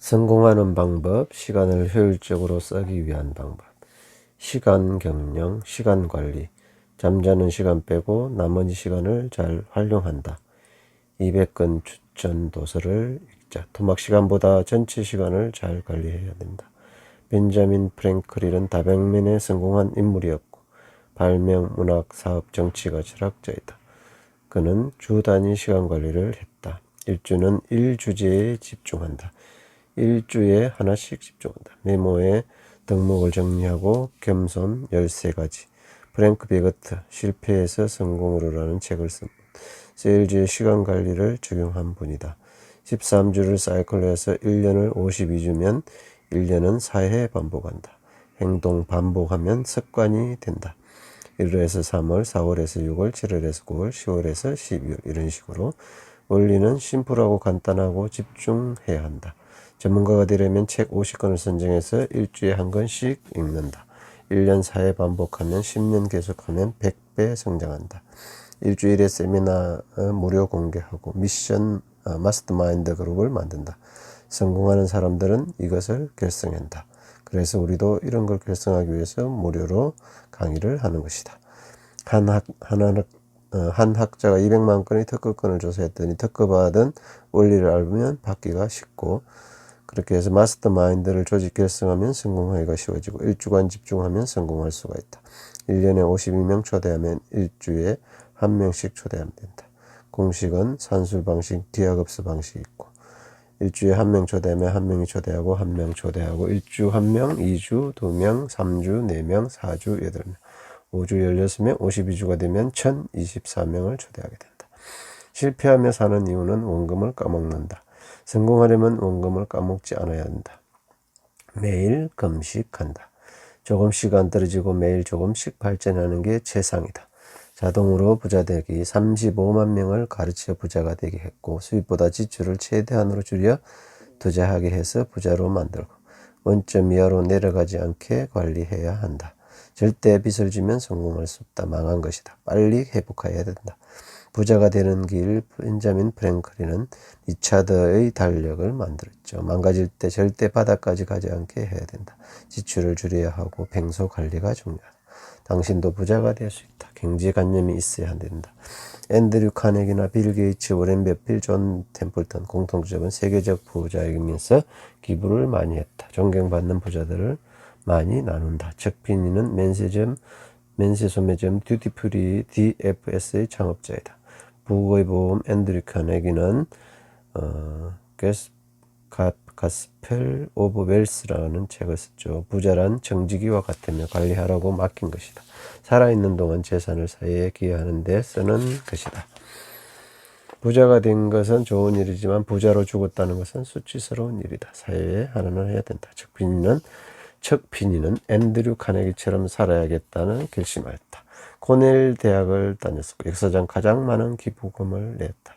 성공하는 방법, 시간을 효율적으로 쓰기 위한 방법. 시간 경영, 시간 관리. 잠자는 시간 빼고 나머지 시간을 잘 활용한다. 200권 추천 도서를 읽자. 토막 시간보다 전체 시간을 잘 관리해야 된다. 벤자민 프랭클린은 다백면에 성공한 인물이었고 발명, 문학, 사업, 정치가 철학자이다. 그는 주 단위 시간 관리를 했다. 일주는 일 주제에 집중한다. 일주에 하나씩 집중한다. 메모에 덕목을 정리하고 겸손 13가지. 프랭크 베거트 실패에서 성공으로라는 책을 쓴 분. 세일즈의 시간 관리를 적용한 분이다. 13주를 사이클로 해서 1년을 52주면 1년은 4회 반복한다. 행동 반복하면 습관이 된다. 1월에서 3월, 4월에서 6월, 7월에서 9월, 10월에서 12월 이런 식으로 원리는 심플하고 간단하고 집중해야 한다. 전문가가 되려면 책 50권을 선정해서 일주에 한 권씩 읽는다. 1년 4회 반복하면 10년 계속하면 100배 성장한다. 일주일에 세미나 무료 공개하고 미션 마스터마인드 그룹을 만든다. 성공하는 사람들은 이것을 결성한다. 그래서 우리도 이런 걸 결성하기 위해서 무료로 강의를 하는 것이다. 한 학자가 200만 건의 특허권을 조사했더니 특허받은 원리를 알면 받기가 쉽고, 그렇게 해서 마스터 마인드를 조직 결성하면 성공하기가 쉬워지고 1주간 집중하면 성공할 수가 있다. 1년에 52명 초대하면 일주에 1명씩 초대하면 된다. 공식은 산술 방식, 디아급수 방식이 있고, 일주에 1명 초대하면 1명이 초대하고 1명 초대하고 1주 1명, 2주 2명, 3주 4명, 4주 8명, 5주 16명, 52주가 되면 1024명을 초대하게 된다. 실패하며 사는 이유는 원금을 까먹는다. 성공하려면 원금을 까먹지 않아야 한다. 매일 금식한다. 조금씩 안 떨어지고 매일 조금씩 발전하는 게 최상이다. 자동으로 부자 되기 35만 명을 가르쳐 부자가 되게 했고, 수입보다 지출을 최대한으로 줄여 투자하게 해서 부자로 만들고, 원점 이하로 내려가지 않게 관리해야 한다. 절대 빚을 지면 성공할 수 없다. 망한 것이다. 빨리 회복해야 된다. 부자가 되는 길, 벤자민 프랭클린은 리차드의 달력을 만들었죠. 망가질 때 절대 바닥까지 가지 않게 해야 된다. 지출을 줄여야 하고 뱅소 관리가 중요하다. 당신도 부자가 될 수 있다. 경제관념이 있어야 된다. 앤드류 카네기나 빌 게이츠, 워렌 버핏, 존 템플턴 공통점은 세계적 부자이면서 기부를 많이 했다. 존경받는 부자들을 많이 나눈다. 척피니는 면세소매점 듀티프리 DFS의 창업자이다. 부의 보험 앤드류 카네기는 가스펠 오브 웰스라는 책을 썼죠. 부자란 정직이와 같으며 관리하라고 맡긴 것이다. 살아있는 동안 재산을 사회에 기여하는 데 쓰는 것이다. 부자가 된 것은 좋은 일이지만 부자로 죽었다는 것은 수치스러운 일이다. 사회에 하나는 해야 된다. 척피니는 앤드류 카네기처럼 살아야겠다는 결심하였다. 코넬 대학을 다녔고 역사상 가장 많은 기부금을 냈다.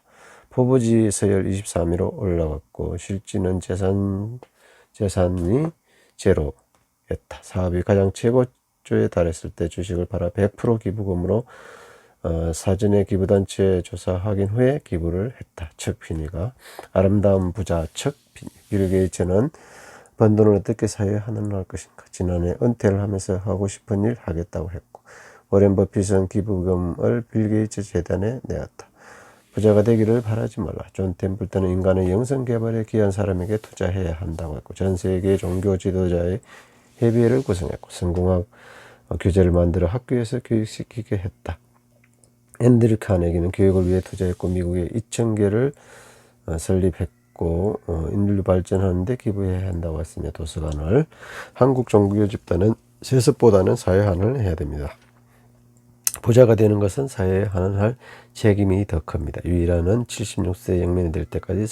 포브지 서열 23위로 올라갔고 실질은 재산이 제로였다. 사업이 가장 최고조에 달했을 때 주식을 팔아 100% 기부금으로 사전에 기부단체 조사 확인 후에 기부를 했다. 척피니가 아름다운 부자 척피니. 빌 게이츠는 번 돈을 어떻게 사회에 하느냐 할 것인가. 지난해 은퇴를 하면서 하고 싶은 일 하겠다고 했고, 워렌 버핏은 기부금을 빌 게이츠 재단에 내었다. 부자가 되기를 바라지 말라. 존 템플턴은 인간의 영성 개발에 기여한 사람에게 투자해야 한다고 했고, 전 세계 종교 지도자의 협의회를 구성했고, 성공학 규제를 만들어 학교에서 교육시키게 했다. 앤드류 카네기는 교육을 위해 투자했고, 미국에 2,000개를 설립했고, 인류 발전하는 데 기부해야 한다고 했으며, 도서관을. 한국 종교 집단은 세습보다는 사회환을 해야 됩니다. 부자가 되는 것은 사회에 환원할 책임이 더 큽니다. 유일한은 76세 영면이 될 때까지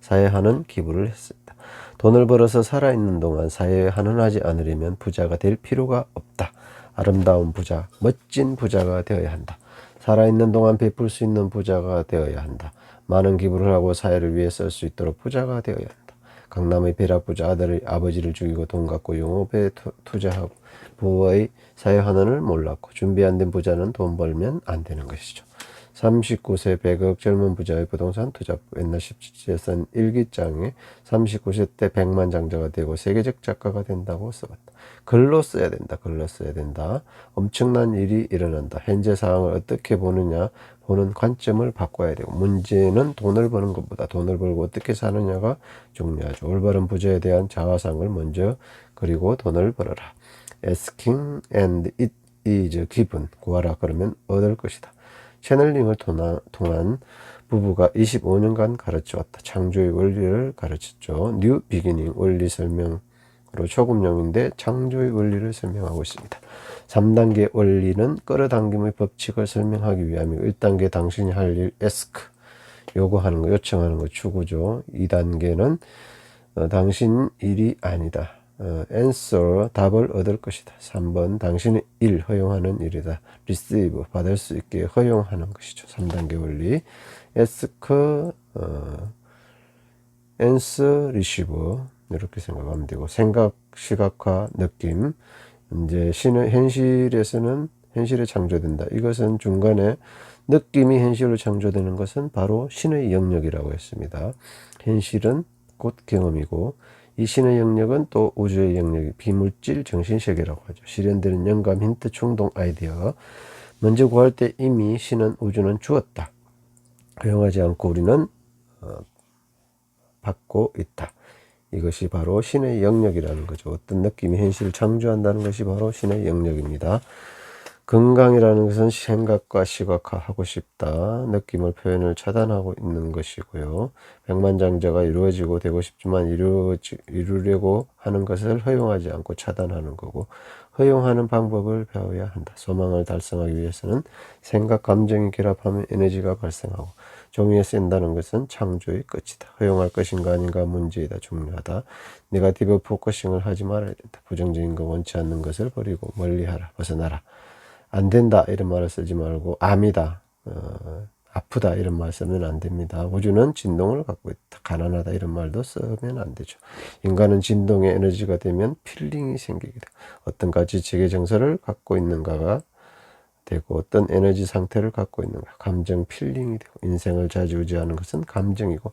사회환원 기부를 했습니다. 돈을 벌어서 살아있는 동안 사회에 환원하지 않으려면 부자가 될 필요가 없다. 아름다운 부자, 멋진 부자가 되어야 한다. 살아있는 동안 베풀 수 있는 부자가 되어야 한다. 많은 기부를 하고 사회를 위해 쓸 수 있도록 부자가 되어야 한다. 강남의 벼락 부자 아버지를 죽이고 돈 갖고 용업에 투자하고 부의 사회환원을 몰랐고 준비 안 된 부자는 돈 벌면 안 되는 것이죠. 39세 100억 젊은 부자의 부동산 투자법. 옛날 17세기에 쓴 일기장에 39세 때 100만 장자가 되고 세계적 작가가 된다고 써봤다. 글로 써야 된다. 글로 써야 된다. 엄청난 일이 일어난다. 현재 상황을 어떻게 보느냐, 보는 관점을 바꿔야 되고, 문제는 돈을 버는 것보다 돈을 벌고 어떻게 사느냐가 중요하죠. 올바른 부자에 대한 자화상을 먼저 그리고 돈을 벌어라. Asking and it is given. 구하라 그러면 얻을 것이다. 채널링을 통한 부부가 25년간 가르쳐왔다. 창조의 원리를 가르쳤죠. 뉴 비기닝 원리 설명으로 초급용인데 창조의 원리를 설명하고 있습니다. 3단계 원리는 끌어당김의 법칙을 설명하기 위함이고, 1단계 당신이 할 일 ask 요구하는 거, 요청하는 거 추구죠. 2단계는 당신 일이 아니다. answer 답을 얻을 것이다. 3번 당신의 일 허용하는 일이다. receive 받을 수 있게 허용하는 것이죠. 3단계 원리 ask, answer, receive 이렇게 생각하면 되고, 생각, 시각화, 느낌. 이제 현실에서는 현실에 창조된다. 이것은 중간에 느낌이 현실로 창조되는 것은 바로 신의 영역이라고 했습니다. 현실은 곧 경험이고, 이 신의 영역은 또 우주의 영역이 비물질 정신세계라고 하죠. 실현되는 영감, 힌트, 충동, 아이디어. 먼저 구할 때 이미 신은 우주는 주었다. 허용하지 않고 우리는 받고 있다. 이것이 바로 신의 영역이라는 거죠. 어떤 느낌이 현실을 창조한다는 것이 바로 신의 영역입니다. 건강이라는 것은 생각과 시각화하고 싶다. 느낌을 표현을 차단하고 있는 것이고요. 백만장자가 이루어지고 되고 싶지만 이루려고 하는 것을 허용하지 않고 차단하는 거고, 허용하는 방법을 배워야 한다. 소망을 달성하기 위해서는 생각, 감정이 결합하면 에너지가 발생하고, 종이에 쓴다는 것은 창조의 끝이다. 허용할 것인가 아닌가 문제이다. 중요하다. 네가티브 포커싱을 하지 말아야 된다. 부정적인 거, 원치 않는 것을 버리고 멀리하라. 벗어나라. 안 된다 이런 말을 쓰지 말고 암이다, 아프다 이런 말 쓰면 안 됩니다. 우주는 진동을 갖고 있다. 가난하다 이런 말도 쓰면 안 되죠. 인간은 진동의 에너지가 되면 필링이 생기게 돼요. 어떤 가치 체계 정서를 갖고 있는가가 되고, 어떤 에너지 상태를 갖고 있는가, 감정 필링이 되고, 인생을 좌지우지하는 것은 감정이고,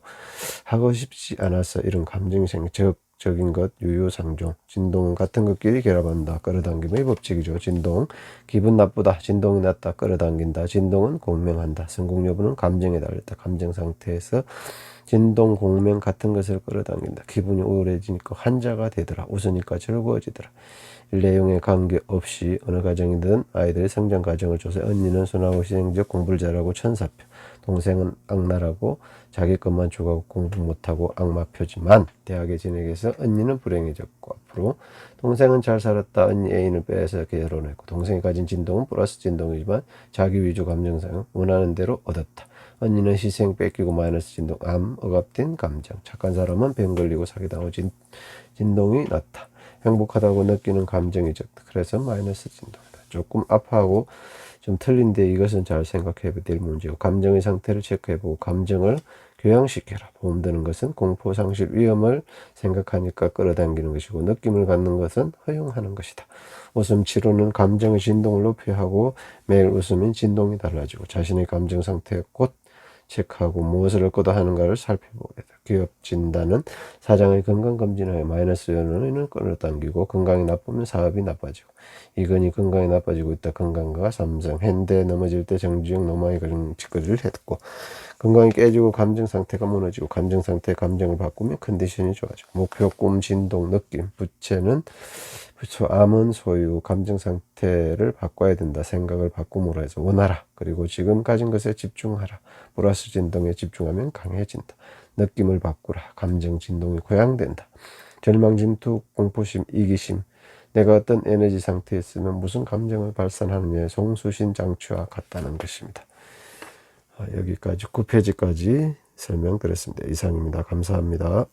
하고 싶지 않아서 이런 감정이 적인 것, 유유상종. 진동은 같은 것끼리 결합한다. 끌어당김의 법칙이죠. 진동, 기분 나쁘다. 진동이 낮다. 끌어당긴다. 진동은 공명한다. 성공 여부는 감정에 달렸다. 감정 상태에서 진동, 공명 같은 것을 끌어당긴다. 기분이 우울해지니까 환자가 되더라. 웃으니까 즐거워지더라. 내용에 관계없이 어느 가정이든 아이들의 성장 과정을 조사해 언니는 순하고 희생적, 공부를 잘하고 천사표, 동생은 악랄하고 자기 것만 추구하고 공부 못하고 악마표지만 대학에 진학해서 언니는 불행해졌고, 앞으로 동생은 잘 살았다. 언니 애인을 빼서 결혼했고, 동생이 가진 진동은 플러스 진동이지만 자기 위주 감정상 원하는 대로 얻었다. 언니는 희생, 뺏기고 마이너스 진동, 암, 억압된 감정. 착한 사람은 병 걸리고 사기당하고 진동이 낮다. 행복하다고 느끼는 감정이 적다. 그래서 마이너스 진동이다. 조금 아파하고 좀 틀린데 이것은 잘 생각해 될 문제고, 감정의 상태를 체크해보고 감정을 교양시켜라. 보험되는 것은 공포, 상실, 위험을 생각하니까 끌어당기는 것이고, 느낌을 갖는 것은 허용하는 것이다. 웃음 치료는 감정의 진동을 높여하고, 매일 웃으면 진동이 달라지고, 자신의 감정 상태에 곧 체크하고 무엇을 얻고자 하는가를 살펴보게 돼. 기업 진단은 사장의 건강검진하여 마이너스 요인은 끌어당기고, 건강이 나쁘면 사업이 나빠지고, 이건희 건강이 나빠지고 있다. 건강과 삼성, 현대 넘어질 때 정주영 노마이 짓거리를 했고, 건강이 깨지고 감정 상태가 무너지고, 감정 상태의 감정을 바꾸면 컨디션이 좋아지고, 목표, 꿈, 진동, 느낌, 암은 소유, 감정 상태를 바꿔야 된다. 생각을 바꿈으로 해서 원하라. 그리고 지금 가진 것에 집중하라. 플러스 진동에 집중하면 강해진다. 느낌을 바꾸라. 감정 진동이 고양된다. 절망, 진투, 공포심, 이기심. 내가 어떤 에너지 상태에 있으면 무슨 감정을 발산하느냐의 송수신 장치와 같다는 것입니다. 여기까지 9페이지까지 설명드렸습니다. 이상입니다. 감사합니다.